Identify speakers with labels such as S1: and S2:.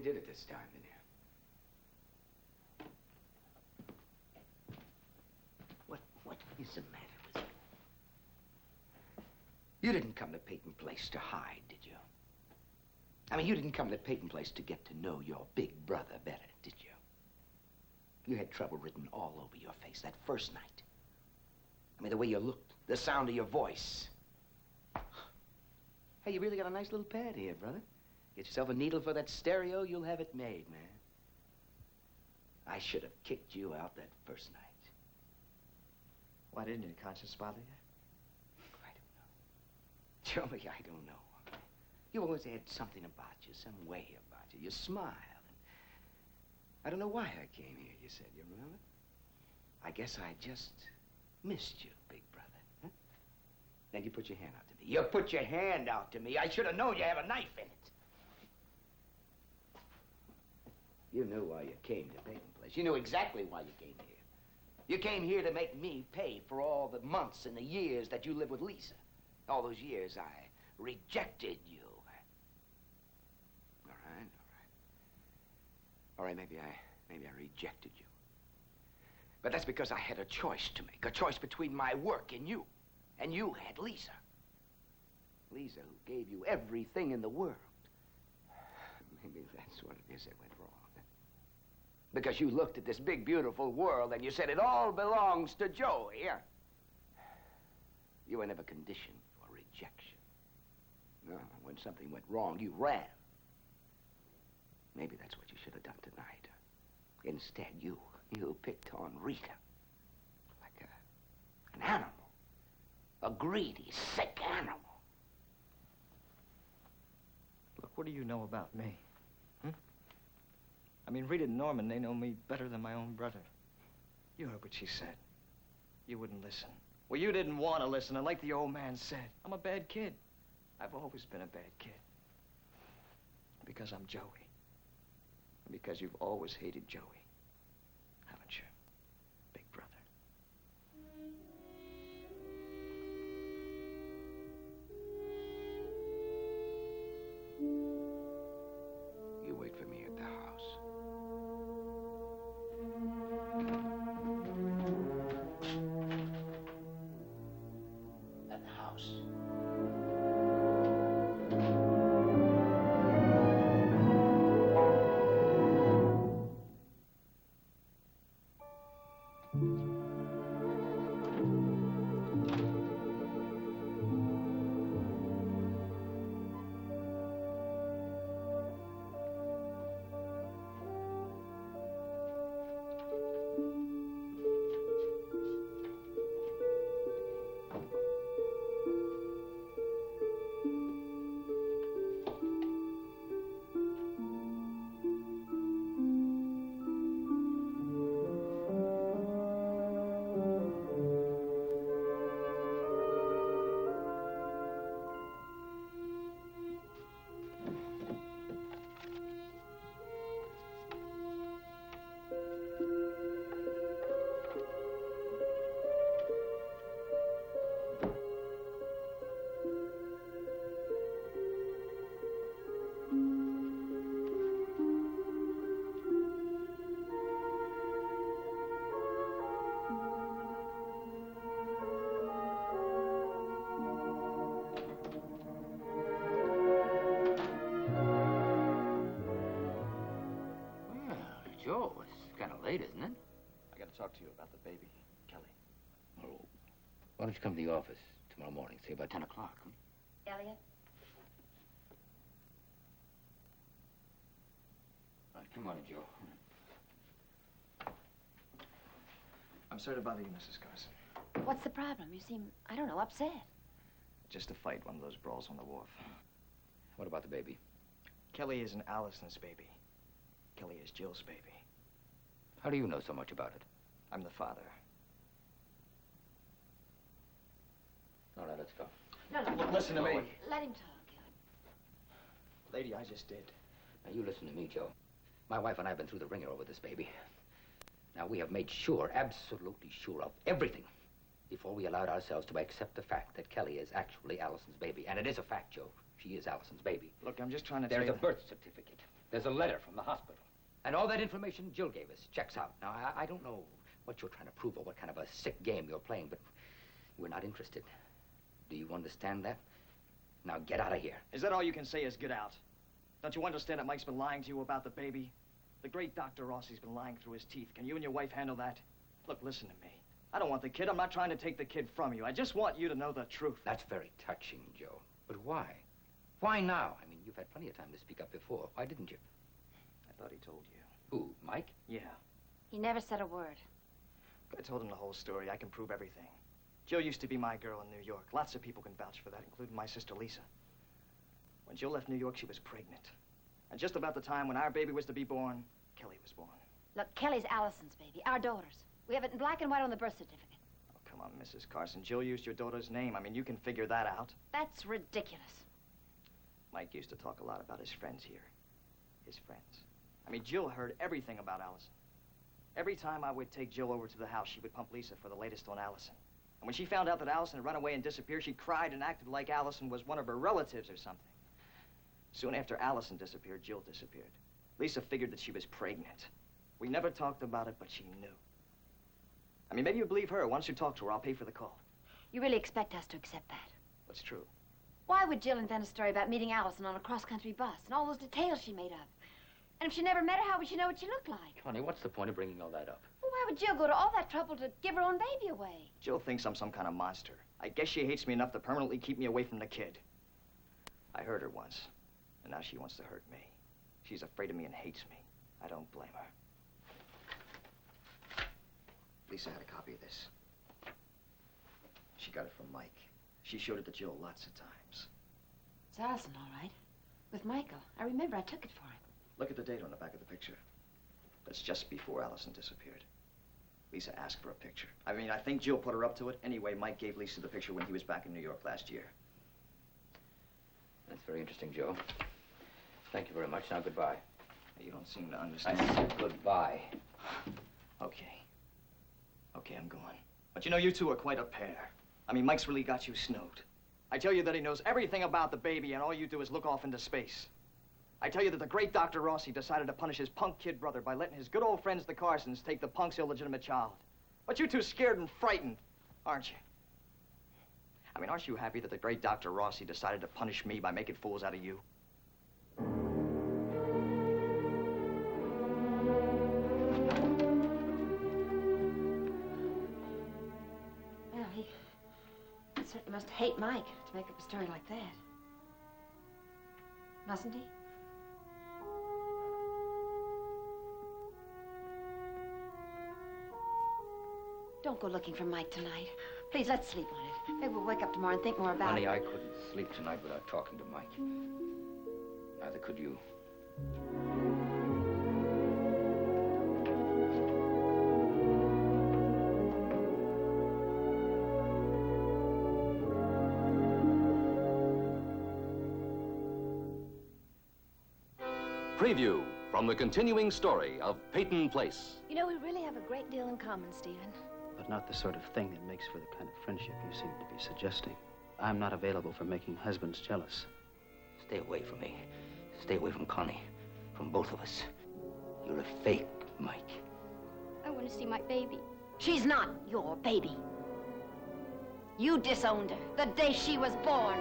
S1: did it this time, didn't you? What is the matter with you? You didn't come to Peyton Place to hide, did you? I mean, you didn't come to Peyton Place to get to know your big brother better, did you? You had trouble written all over your face that first night. I mean, the way you looked, the sound of your voice. Hey, you really got a nice little pad here, brother. Get yourself a needle for that stereo, you'll have it made, man. I should have kicked you out that first night.
S2: Why didn't your conscience bother you?
S1: I don't know. Joey, I don't know. You always had something about you, some way about you. You smiled. I don't know why I came here, you said, you remember? I guess I just missed you, big brother. Huh? Then you put your hand out to me. You put your hand out to me. I should have known you had a knife in it. You knew why you came to Peyton Place. You knew exactly why you came here. You came here to make me pay for all the months and the years that you lived with Lisa. All those years I rejected you. All right, maybe I rejected you. But that's because I had a choice to make, a choice between my work and you had Lisa. Lisa, who gave you everything in the world. Maybe that's what it is that went wrong. Because you looked at this big, beautiful world and you said it all belongs to Joey. You were never conditioned for rejection. No, when something went wrong, you ran. Maybe that's what you should have done tonight. Instead, you picked on Rita. Like an animal. A greedy, sick animal.
S2: Look, what do you know about me? I mean, Rita and Norman, they know me better than my own brother. You heard what she said. You wouldn't listen. Well, you didn't want to listen, and like the old man said, I'm a bad kid. I've always been a bad kid. Because I'm Joey. And because you've always hated Joey. Haven't you, big brother?
S1: You wait for me at the house. At the house. Joe, it's kind of late, isn't it?
S2: I got to talk to you about the baby, Kelly.
S1: Oh, why don't you come to the office tomorrow morning, say about 10 o'clock, huh?
S3: Elliot?
S1: All right, come on, Joe.
S2: I'm sorry to bother you, Mrs. Carson.
S3: What's the problem? You seem, I don't know, upset.
S2: Just a fight, one of those brawls on the wharf.
S1: What about the baby?
S2: Kelly isn't Allison's baby. Kelly is Jill's baby.
S1: How do you know so much about it?
S2: I'm the father.
S1: All right, let's go.
S3: No.
S2: Listen to me.
S3: Let him talk, Elliot.
S2: Lady, I just did.
S1: Now, you listen to me, Joe. My wife and I have been through the ringer over this baby. Now, we have made sure, absolutely sure of everything before we allowed ourselves to accept the fact that Kelly is actually Allison's baby. And it is a fact, Joe. She is Allison's baby.
S2: Look, I'm just trying to
S1: There's
S2: tell
S1: a
S2: you...
S1: birth certificate. There's a letter from the hospital. And all that information Jill gave us checks out. Now, I don't know what you're trying to prove or what kind of a sick game you're playing, but we're not interested. Do you understand that? Now get out of here.
S2: Is that all you can say is get out? Don't you understand that Mike's been lying to you about the baby? The great Dr. Rossi's been lying through his teeth. Can you and your wife handle that? Look, listen to me. I don't want the kid. I'm not trying to take the kid from you. I just want you to know the truth.
S1: That's very touching, Joe. But why? Why now? I mean, you've had plenty of time to speak up before. Why didn't you?
S2: I thought he told you.
S1: Who, Mike?
S2: Yeah.
S3: He never said a word.
S2: I told him the whole story. I can prove everything. Jill used to be my girl in New York. Lots of people can vouch for that, including my sister Lisa. When Jill left New York, she was pregnant. And just about the time when our baby was to be born, Kelly was born.
S3: Look, Kelly's Allison's baby, our daughter's. We have it in black and white on the birth certificate.
S2: Oh, come on, Mrs. Carson. Jill used your daughter's name. I mean, you can figure that out.
S3: That's ridiculous.
S2: Mike used to talk a lot about his friends here. His friends. I mean, Jill heard everything about Allison. Every time I would take Jill over to the house, she would pump Lisa for the latest on Allison. And when she found out that Allison had run away and disappeared, she cried and acted like Allison was one of her relatives or something. Soon after Allison disappeared, Jill disappeared. Lisa figured that she was pregnant. We never talked about it, but she knew. I mean, maybe you believe her. Why don't you talk to her? I'll pay for the call.
S3: You really expect us to accept that?
S2: What's true?
S3: Why would Jill invent a story about meeting Allison on a cross-country bus and all those details she made up? And if she never met her, how would she know what she looked like?
S1: Honey, what's the point of bringing all that up?
S3: Well, why would Jill go to all that trouble to give her own baby away?
S2: Jill thinks I'm some kind of monster. I guess she hates me enough to permanently keep me away from the kid. I hurt her once, and now she wants to hurt me. She's afraid of me and hates me. I don't blame her. Lisa had a copy of this. She got it from Mike. She showed it to Jill lots of times.
S3: It's Allison, all right. With Michael. I remember I took it for him.
S2: Look at the date on the back of the picture. That's just before Allison disappeared. Lisa asked for a picture. I mean, I think Jill put her up to it. Anyway, Mike gave Lisa the picture when he was back in New York last year.
S1: That's very interesting, Joe. Thank you very much. Now, goodbye.
S2: You don't seem to
S1: I
S2: understand.
S1: said goodbye.
S2: Okay. Okay, I'm going. But you know, you two are quite a pair. I mean, Mike's really got you snowed. I tell you that he knows everything about the baby, and all you do is look off into space. I tell you that the great Dr. Rossi decided to punish his punk kid brother by letting his good old friends, the Carsons, take the punk's illegitimate child. But you two scared and frightened, aren't you? I mean, aren't you happy that the great Dr. Rossi decided to punish me by making fools out of you?
S3: Well, he certainly must hate Mike to make up a story like that. Mustn't he? Don't go looking for Mike tonight. Please, let's sleep on it. Maybe we'll wake up tomorrow and think more about
S1: Honey,
S3: it.
S1: I couldn't sleep tonight without talking to Mike. Neither could you.
S4: Preview from the continuing story of Peyton Place.
S5: You know, we really have a great deal in common, Stephen.
S6: But not the sort of thing that makes for the kind of friendship you seem to be suggesting. I'm not available for making husbands jealous.
S1: Stay away from me. Stay away from Connie. From both of us. You're a fake, Mike.
S5: I want to see my baby.
S3: She's not your baby. You disowned her the day she was born.